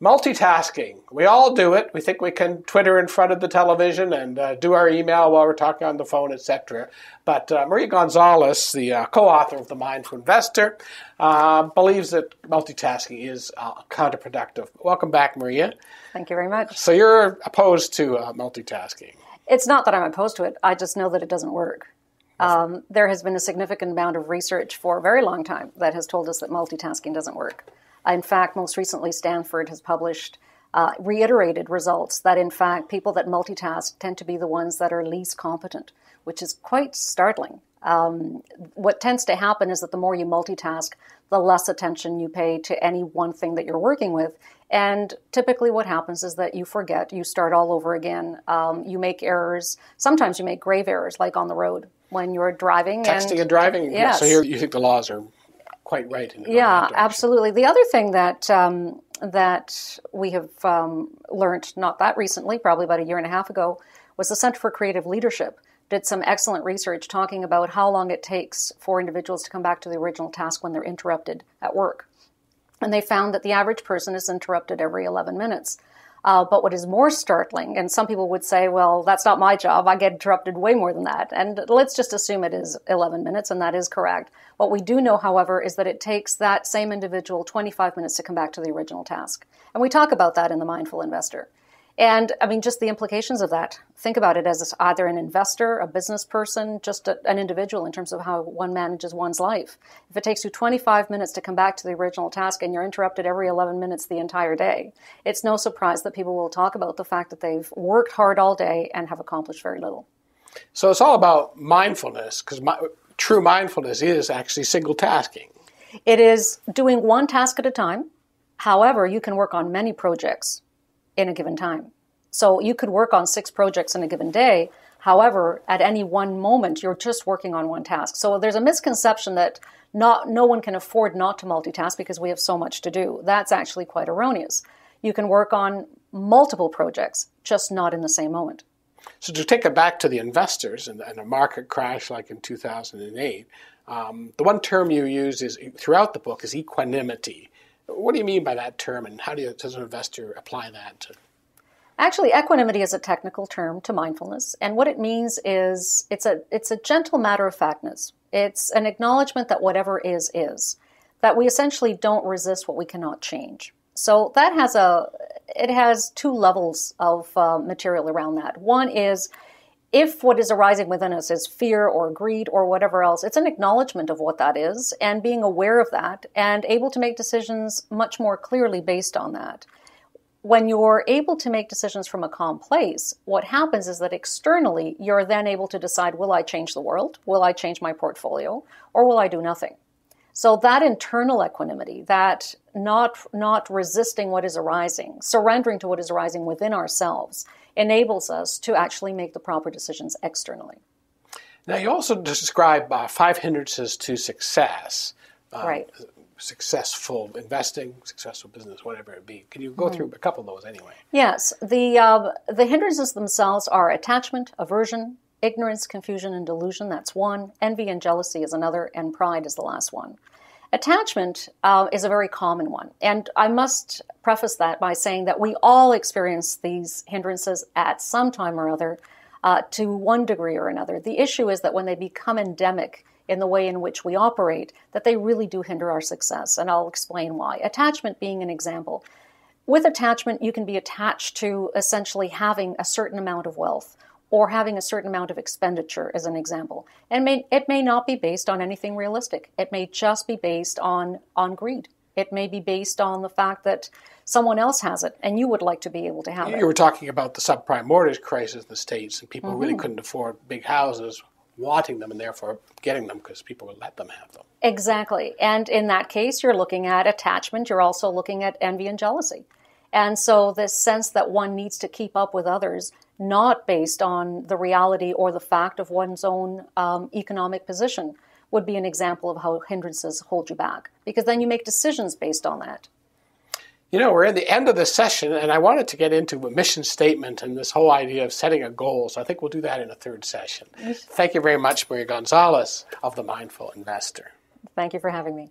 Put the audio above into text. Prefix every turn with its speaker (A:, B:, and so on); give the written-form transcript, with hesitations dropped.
A: Multitasking. We all do it. We think we can Twitter in front of the television and do our email while we're talking on the phone, etc. But Maria Gonzalez, the co-author of The Mindful Investor, believes that multitasking is counterproductive. Welcome back, Maria.
B: Thank you very much.
A: So you're opposed to multitasking.
B: It's not that I'm opposed to it. I just know that it doesn't work. There has been a significant amount of research for a very long time that has told us that multitasking doesn't work. In fact, most recently, Stanford has published reiterated results that, in fact, people that multitask tend to be the ones that are least competent, which is quite startling. What tends to happen is that the more you multitask, the less attention you pay to any one thing that you're working with. And typically what happens is that you forget, you start all over again. You make errors. Sometimes you make grave errors, like on the road when you're driving.
A: Texting and driving?
B: Yes.
A: So here you think the laws are quite right.
B: Yeah, absolutely. The other thing that that we have learned, not that recently, probably about a year and a half ago, was the Center for Creative Leadership did some excellent research talking about how long it takes for individuals to come back to the original task when they're interrupted at work. And they found that the average person is interrupted every 11 minutes. But what is more startling, and some people would say, well, that's not my job. I get interrupted way more than that. And let's just assume it is 11 minutes, and that is correct. What we do know, however, is that it takes that same individual 25 minutes to come back to the original task. And we talk about that in The Mindful Investor. And, I mean, just the implications of that. Think about it as either an investor, a business person, just an individual in terms of how one manages one's life. If it takes you 25 minutes to come back to the original task and you're interrupted every 11 minutes the entire day, it's no surprise that people will talk about the fact that they've worked hard all day and have accomplished very little.
A: So it's all about mindfulness, because true mindfulness is actually single tasking.
B: It is doing one task at a time. However, you can work on many projects in a given time. So you could work on 6 projects in a given day. However, at any one moment, you're just working on one task. So there's a misconception that no one can afford not to multitask because we have so much to do. That's actually quite erroneous. You can work on multiple projects, just not in the same moment.
A: So to take it back to the investors and a market crash like in 2008, the one term you use is throughout the book is equanimity. What do you mean by that term, and how does an investor apply that to?
B: Actually, equanimity is a technical term to mindfulness, and what it means is it's a gentle matter-of-factness. It's an acknowledgement that whatever is, that we essentially don't resist what we cannot change. So that has 2 levels of material around that. One is, if what is arising within us is fear or greed or whatever else, it's an acknowledgement of what that is and being aware of that and able to make decisions much more clearly based on that. When you're able to make decisions from a calm place, what happens is that externally, you're then able to decide, will I change the world? Will I change my portfolio? Or will I do nothing? So that internal equanimity, that not resisting what is arising, surrendering to what is arising within ourselves, enables us to actually make the proper decisions externally.
A: Now, you also describe 5 hindrances to success.
B: Right.
A: Successful investing, successful business, whatever it be. Can you go through a couple of those anyway?
B: Yes. The hindrances themselves are attachment, aversion, ignorance, confusion, and delusion. That's one. Envy and jealousy is another, and pride is the last one. Attachment is a very common one. And I must preface that by saying that we all experience these hindrances at some time or other to one degree or another. The issue is that when they become endemic in the way in which we operate, that they really do hinder our success. And I'll explain why. Attachment being an example. With attachment, you can be attached to essentially having a certain amount of wealth or having a certain amount of expenditure, as an example. And it may not be based on anything realistic. It may just be based on greed. It may be based on the fact that someone else has it and you would like to be able to have it.
A: You were talking about the subprime mortgage crisis in the States and people who really couldn't afford big houses wanting them and therefore getting them because people would let them have them.
B: Exactly. And in that case, you're looking at attachment. You're also looking at envy and jealousy. And so this sense that one needs to keep up with others, not based on the reality or the fact of one's own economic position, would be an example of how hindrances hold you back. Because then you make decisions based on that.
A: You know, we're at the end of the session, and I wanted to get into a mission statement and this whole idea of setting a goal. So I think we'll do that in a third session. Thank you very much, Maria Gonzalez of The Mindful Investor.
B: Thank you for having me.